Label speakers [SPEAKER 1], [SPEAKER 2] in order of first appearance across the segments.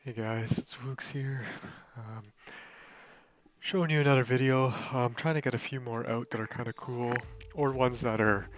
[SPEAKER 1] Hey guys, it's WooGs here. Um, Showing you another video. I'm trying to get a few more out that are kind of cool, or ones that are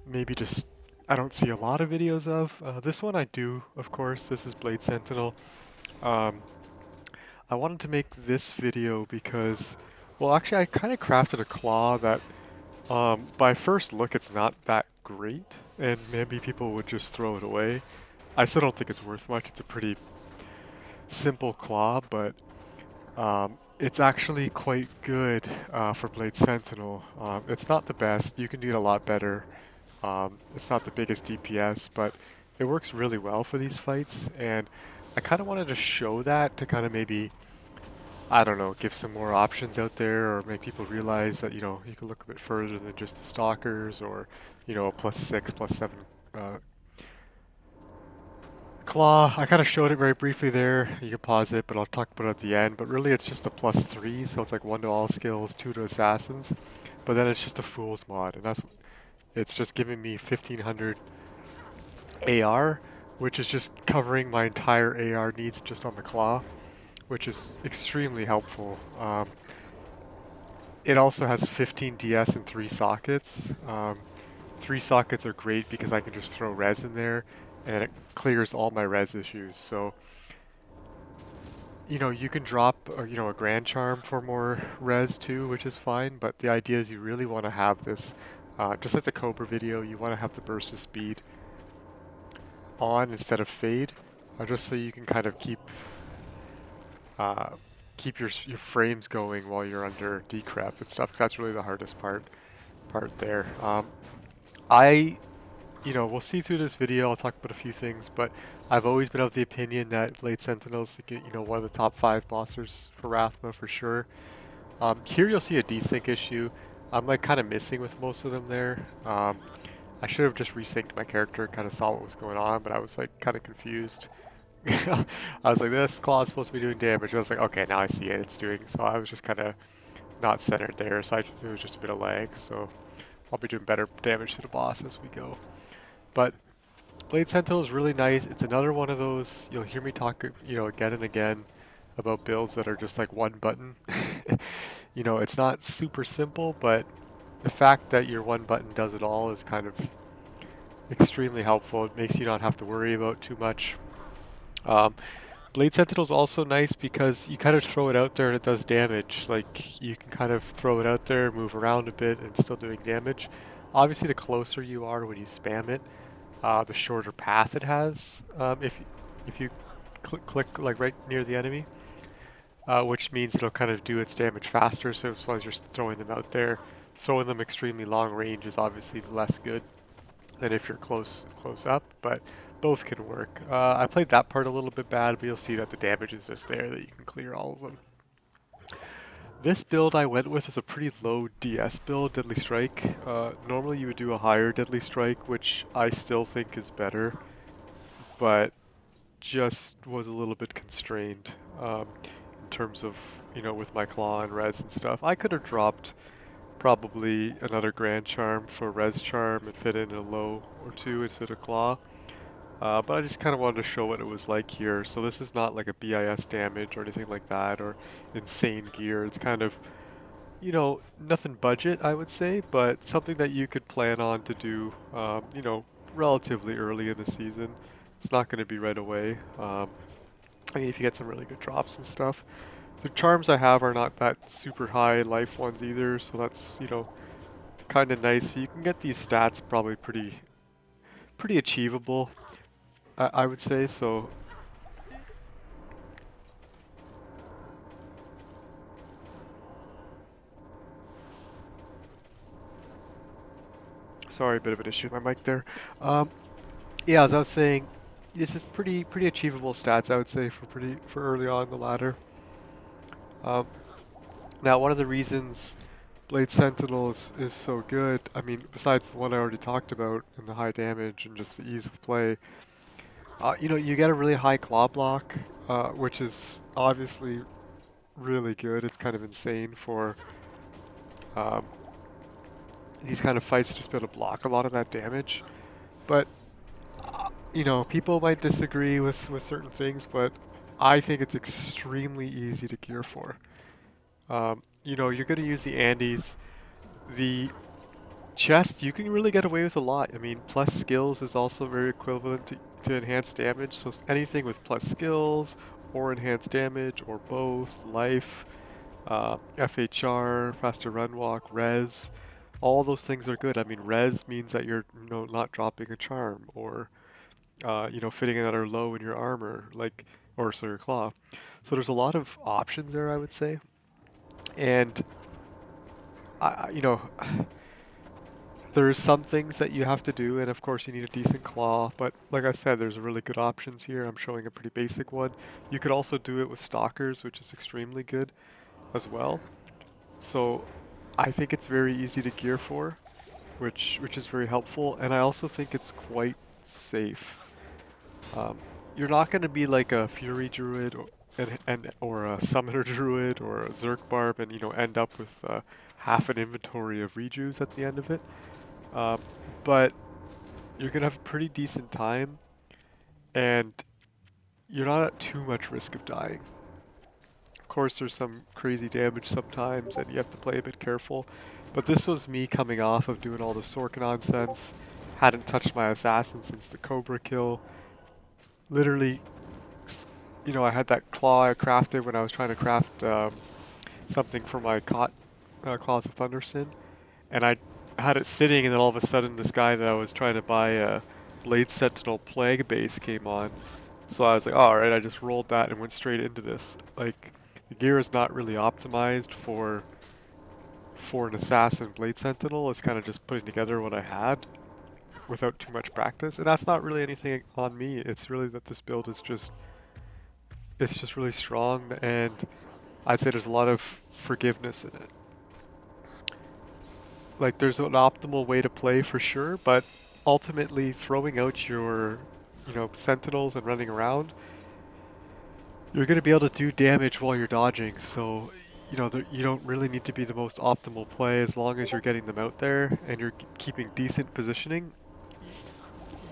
[SPEAKER 1] maybe just I don't see a lot of videos of. This one I do, of course. This is Blade Sentinel. Um, I wanted to make this video because, well, actually, I kind of crafted a claw that, by first look, it's not that great, and maybe people would just throw it away. I still don't think it's worth much. It's a pretty simple claw, but it's actually quite good for Blade Sentinel. It's not the best. You can do it a lot better. It's not the biggest DPS, but it works really well for these fights. And I kind of wanted to show that to kind of maybe, I don't know, give some more options out there or make people realize that, you can look a bit further than just the stalkers or, a +6, +7 claw. I kind of showed it very briefly there. You can pause it, but I'll talk about it at the end. But really, it's just a +3, so it's like 1 to all skills, 2 to assassins. But then it's just a fool's mod, and it's just giving me 1500 AR, which is just covering my entire AR needs just on the claw, which is extremely helpful. It also has 15 DS and 3 sockets. 3 sockets are great because I can just throw res in there and it clears all my res issues. So, you can drop, a Grand Charm for more res too, which is fine, but the idea is you really want to have this, just like the Cobra video, you want to have the burst of speed on instead of fade, just so you can kind of uh, keep your frames going while you're under decrep and stuff, 'cause that's really the hardest part there. I we'll see through this video, I'll talk about a few things, but I've always been of the opinion that Blade Sentinel's, one of the top 5 bosses for Rathma for sure. Here you'll see a desync issue. I'm like kind of missing with most of them there. I should have just resynced my character and kind of saw what was going on, but I was like kind of confused. I was like, this claw is supposed to be doing damage. I was like, okay, now I see it, it's doing. So I was just kind of not centered there, so it was just a bit of lag. So I'll be doing better damage to the boss as we go. But Blade Sentinel is really nice. It's another one of those, you'll hear me talk, again and again about builds that are just like one button. It's not super simple, but the fact that your one button does it all is kind of extremely helpful. It makes you not have to worry about too much. Um, Blade Sentinel is also nice because you kind of throw it out there and it does damage. Like, you can kind of throw it out there, move around a bit, and still doing damage. Obviously, the closer you are when you spam it, the shorter path it has. If you click like right near the enemy, which means it'll kind of do its damage faster. So as long as you're throwing them out there, throwing them extremely long range is obviously less good than if you're close up, but both can work. I played that part a little bit bad, but you'll see that the damage is just there, that you can clear all of them. This build I went with is a pretty low DS build, Deadly Strike. Normally you would do a higher Deadly Strike, which I still think is better, but just was a little bit constrained in terms of, with my claw and res and stuff. I could have dropped probably another Grand Charm for res charm and fit in a low or two instead of claw. But I just kind of wanted to show what it was like here. So this is not like a BIS damage or anything like that or insane gear. It's kind of, nothing budget, I would say, but something that you could plan on to do, relatively early in the season. It's not going to be right away. I mean, if you get some really good drops and stuff. The charms I have are not that super high life ones either, so that's, kind of nice. So you can get these stats probably pretty achievable, I would say. So sorry, a bit of an issue with my mic there. Yeah, as I was saying, this is pretty achievable stats, I would say, for early on in the ladder. Um, Now, one of the reasons Blade Sentinel is so good, I mean, besides the one I already talked about and the high damage and just the ease of play, you get a really high claw block, which is obviously really good. It's kind of insane for um, these kind of fights, just be able to block a lot of that damage. But, people might disagree with certain things, but I think it's extremely easy to gear for. You know, you're going to use the Andes. The chest, you can really get away with a lot. I mean, plus skills is also very equivalent to enhanced damage. So anything with plus skills or enhanced damage or both, life, FHR, faster run walk, res, all those things are good. I mean, res means that you're, you know, not dropping a charm or you know, fitting another low in your armor, like, or so your claw. So there's a lot of options there, I would say. And you know, there's some things that you have to do, and of course you need a decent claw, but like I said, there's really good options here. I'm showing a pretty basic one. You could also do it with stalkers, which is extremely good as well. So I think it's very easy to gear for, which is very helpful, and I also think it's quite safe. Um, you're not going to be like a Fury Druid or a Summoner Druid or a Zerk Barb and, you know, end up with half an inventory of Rejuves at the end of it. Um, but you're going to have a pretty decent time, and you're not at too much risk of dying. Of course, there's some crazy damage sometimes, and you have to play a bit careful. But this was me coming off of doing all the Sork nonsense, hadn't touched my assassin since the Cobra kill. Literally, you know, I had that claw I crafted when I was trying to craft something for my Claws of Thundersin, and I had it sitting, and then all of a sudden this guy that I was trying to buy a Blade Sentinel Plague base came on. So I was like, oh, alright, I just rolled that and went straight into this. Like, the gear is not really optimized for an Assassin Blade Sentinel. It's kind of just putting together what I had without too much practice. And that's not really anything on me. It's really that this build is just, it's just really strong, and I'd say there's a lot of forgiveness in it. Like, there's an optimal way to play for sure, but ultimately throwing out your, you know, sentinels and running around, you're going to be able to do damage while you're dodging. So, you know, you don't really need to be the most optimal play as long as you're getting them out there and you're keeping decent positioning.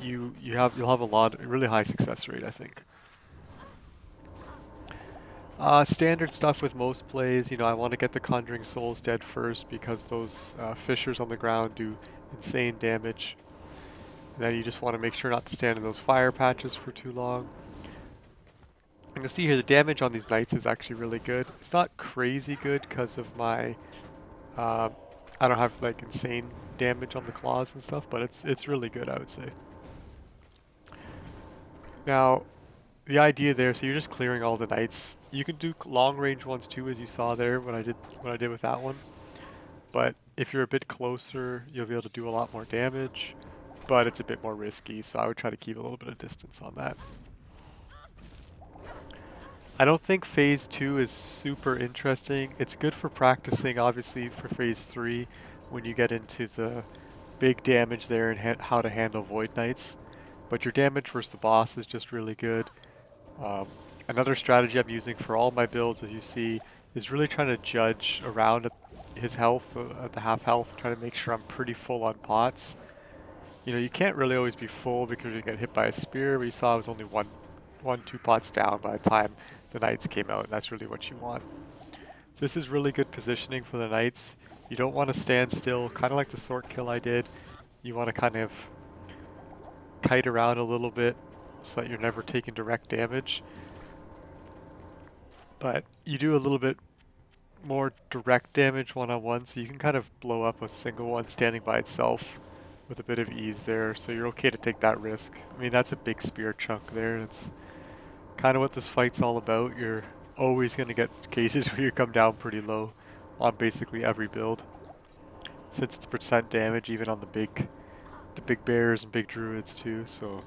[SPEAKER 1] You'll have a really high success rate, I think. Standard stuff with most plays, you know, I want to get the Conjuring Souls dead first because those fissures on the ground do insane damage. And then you just want to make sure not to stand in those fire patches for too long. And you'll see here the damage on these knights is actually really good. It's not crazy good because of my, I don't have like insane damage on the claws and stuff, but it's really good, I would say. Now, the idea there, so you're just clearing all the knights. You can do long range ones too, as you saw there when I did with that one. But if you're a bit closer, you'll be able to do a lot more damage, but it's a bit more risky, so I would try to keep a little bit of distance on that. I don't think phase 2 is super interesting. It's good for practicing, obviously, for phase 3 when you get into the big damage there and how to handle Void Knights. But your damage versus the boss is just really good. Another strategy I'm using for all my builds, as you see, is really trying to judge around at his health, at the half health, trying to make sure I'm pretty full on pots. You know, you can't really always be full because you get hit by a spear, but you saw I was only two pots down by the time the knights came out, and that's really what you want. So this is really good positioning for the knights. You don't want to stand still, kind of like the Sork kill I did. You want to kind of kite around a little bit so that you're never taking direct damage. But you do a little bit more direct damage one-on-one, so you can kind of blow up a single one standing by itself with a bit of ease there, so you're okay to take that risk. I mean, that's a big spear chunk there. It's kind of what this fight's all about. You're always going to get cases where you come down pretty low on basically every build, since it's percent damage even on the big bears and big druids too. So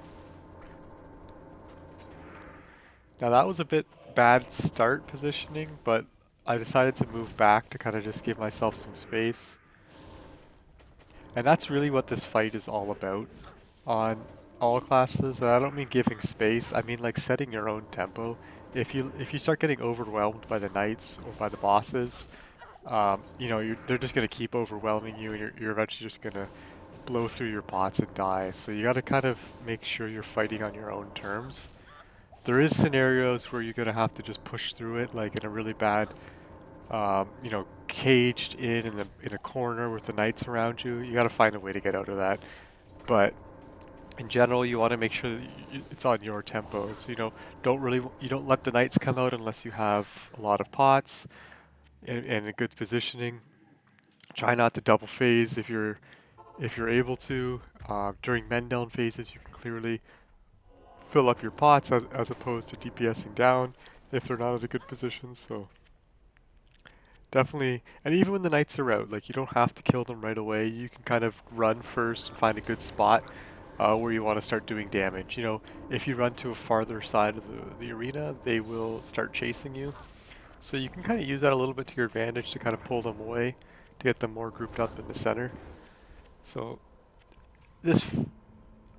[SPEAKER 1] now that was a bit bad start positioning, but I decided to move back to kind of just give myself some space. And that's really what this fight is all about on all classes. And I don't mean giving space, I mean like setting your own tempo. If you start getting overwhelmed by the knights or by the bosses, you know, they're just going to keep overwhelming you, and you're eventually just going to blow through your pots and die. So you got to kind of make sure you're fighting on your own terms. There is scenarios where you're gonna have to just push through it, like in a really bad, caged in a corner with the knights around you. You got to find a way to get out of that. But in general, you want to make sure that it's on your tempo. So you don't let the knights come out unless you have a lot of pots and a good positioning. Try not to double phase if you're able to. During men down phases, you can clearly fill up your pots as opposed to DPSing down if they're not at a good position. So definitely, and even when the knights are out, like you don't have to kill them right away. You can kind of run first and find a good spot where you want to start doing damage. If you run to a farther side of the arena, they will start chasing you. So you can kind of use that a little bit to your advantage to kind of pull them away, to get them more grouped up in the center. So this,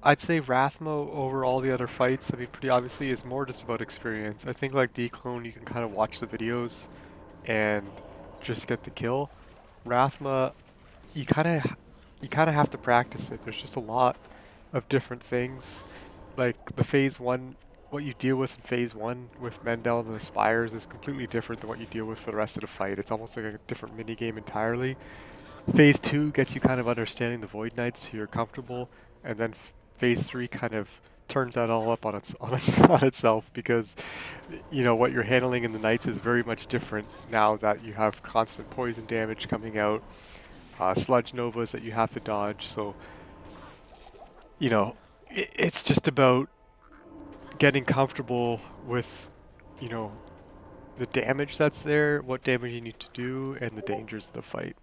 [SPEAKER 1] I'd say Rathma over all the other fights, I mean, pretty obviously is more just about experience. I think like Declone, you can kind of watch the videos and just get the kill. Rathma, you kind of you kind of have to practice it. There's just a lot of different things. Like the phase one, what you deal with in phase one with Mendel and the Spires is completely different than what you deal with for the rest of the fight. It's almost like a different mini game entirely. Phase two gets you kind of understanding the Void Knights so you're comfortable, and then phase three kind of turns that all up on on itself because what you're handling in the Knights is very much different now that you have constant poison damage coming out, sludge novas that you have to dodge. So it's just about getting comfortable with you know the damage that's there, what damage you need to do, and the dangers of the fight.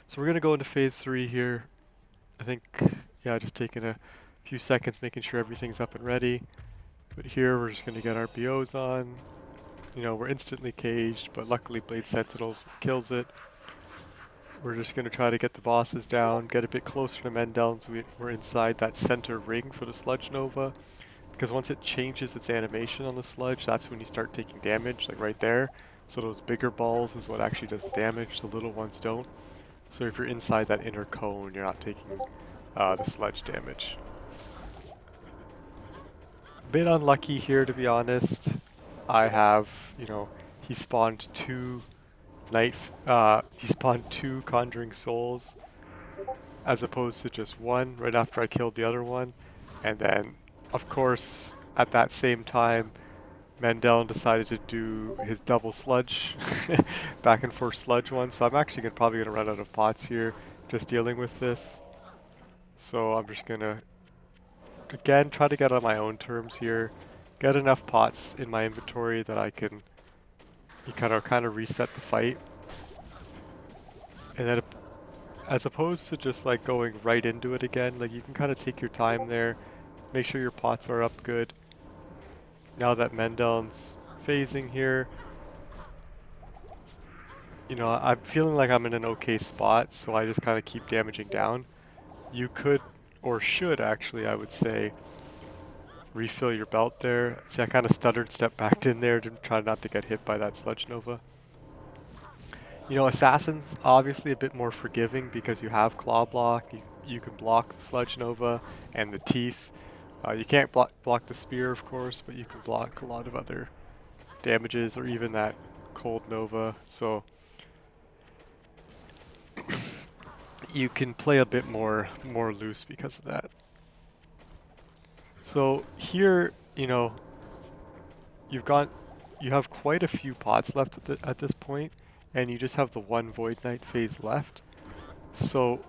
[SPEAKER 1] So we're gonna go into phase three here. I think, yeah, just taking a few seconds, making sure everything's up and ready. But here we're just gonna get our BOs on. We're instantly caged, but luckily Blade Sentinels kills it. We're just gonna try to get the bosses down, get a bit closer to Mendel so we're inside that center ring for the Sludge Nova. Because once it changes its animation on the sludge, that's when you start taking damage, like right there. So those bigger balls is what actually does the damage, the little ones don't. So if you're inside that inner cone, you're not taking the sludge damage. Bit unlucky here, to be honest. I have, he spawned he spawned two Conjuring Souls as opposed to just one right after I killed the other one. And then, of course, at that same time, Mendel decided to do his double sludge, back and forth sludge one. So I'm actually probably gonna run out of pots here, just dealing with this. So I'm just gonna, again, try to get on my own terms here, get enough pots in my inventory that I can, kind of reset the fight. And then, as opposed to just like going right into it again, like you can kind of take your time there, make sure your pots are up good. Now that Mendel's phasing here, I'm feeling like I'm in an okay spot, so I just kind of keep damaging down. You could, or should actually, I would say, refill your belt there. See, I kind of stuttered, stepped back in there to try not to get hit by that Sludge Nova. Assassin's obviously a bit more forgiving because you have Claw Block, you can block the Sludge Nova and the Teeth. You can't block the Spear, of course, but you can block a lot of other damages or even that Cold Nova. So you can play a bit more loose because of that. So here, you have quite a few pots left at this point, and you just have the one Void Knight phase left. So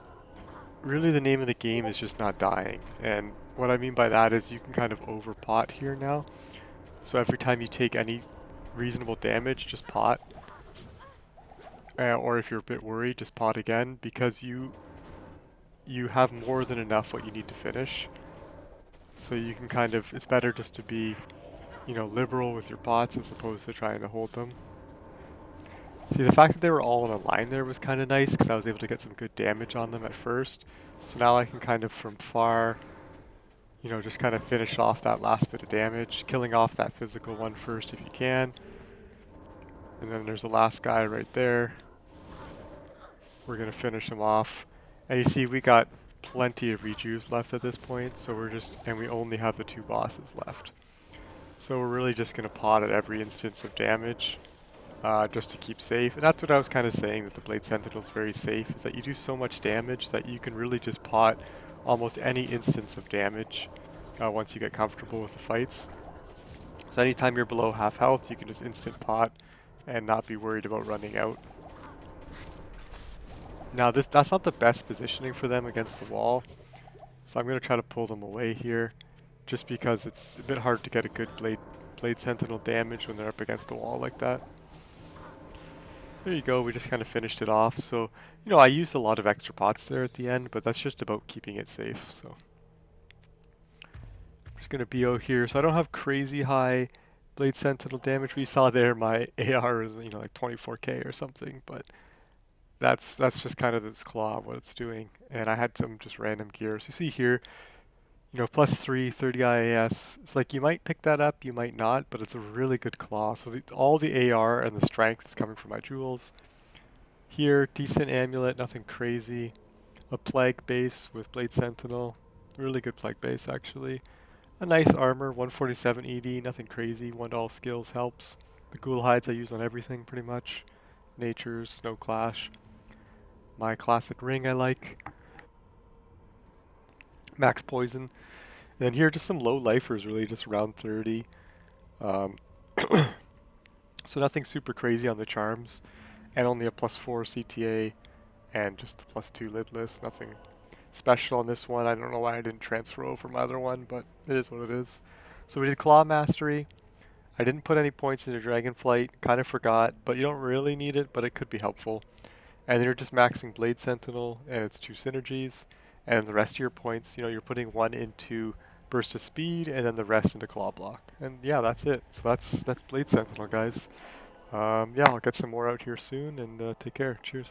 [SPEAKER 1] really the name of the game is just not dying. And what I mean by that is you can kind of over pot here now. So every time you take any reasonable damage, just pot. Or if you're a bit worried, just pot again, because you have more than enough what you need to finish. So you can kind of, it's better just to be, liberal with your pots as opposed to trying to hold them. See, the fact that they were all in a line there was kind of nice because I was able to get some good damage on them at first. So now I can kind of from far, just kind of finish off that last bit of damage, killing off that physical one first if you can. And then there's the last guy right there. We're going to finish him off. And you see we got plenty of rejuves left at this point, so and we only have the two bosses left. So we're really just going to pot at every instance of damage, just to keep safe. And that's what I was kind of saying, that the Blade Sentinel is very safe, is that you do so much damage that you can really just pot almost any instance of damage once you get comfortable with the fights. So anytime you're below half health, you can just instant pot and not be worried about running out. Now that's not the best positioning for them against the wall, so I'm going to try to pull them away here, just because it's a bit hard to get a good Blade Sentinel damage when they're up against the wall like that. There you go, we just kind of finished it off. So, you know, I used a lot of extra pots there at the end, but that's just about keeping it safe. So I'm just going to BO here. So I don't have crazy high Blade Sentinel damage. We saw there my AR is, you know, like 24k or something, but that's just kind of this claw, what it's doing. And I had some just random gears. You see here, you know, +3, 30 IAS. It's like you might pick that up, you might not, but it's a really good claw. So all the AR and the strength is coming from my jewels. Here, decent amulet, nothing crazy. A plague base with Blade Sentinel. Really good plague base, actually. A nice armor, 147 ED, nothing crazy. 1 skills helps. The ghoul hides I use on everything, pretty much. Natures, Snow Clash. My classic ring I like. Max poison. And then here, just some low lifers, really, just around 30. Um, so nothing super crazy on the charms. And only a +4 CTA and just a +2 lidless. Nothing special on this one. I don't know why I didn't transfer over my other one, but it is what it is. So we did Claw Mastery. I didn't put any points into Dragonflight. Kind of forgot, but you don't really need it, but it could be helpful. And then you're just maxing Blade Sentinel and its 2 synergies. And the rest of your points, you know, you're putting 1 into Burst of Speed and then the rest into Claw Block. And yeah, that's it. So that's Blade Sentinel, guys. Yeah, I'll get some more out here soon, and take care. Cheers.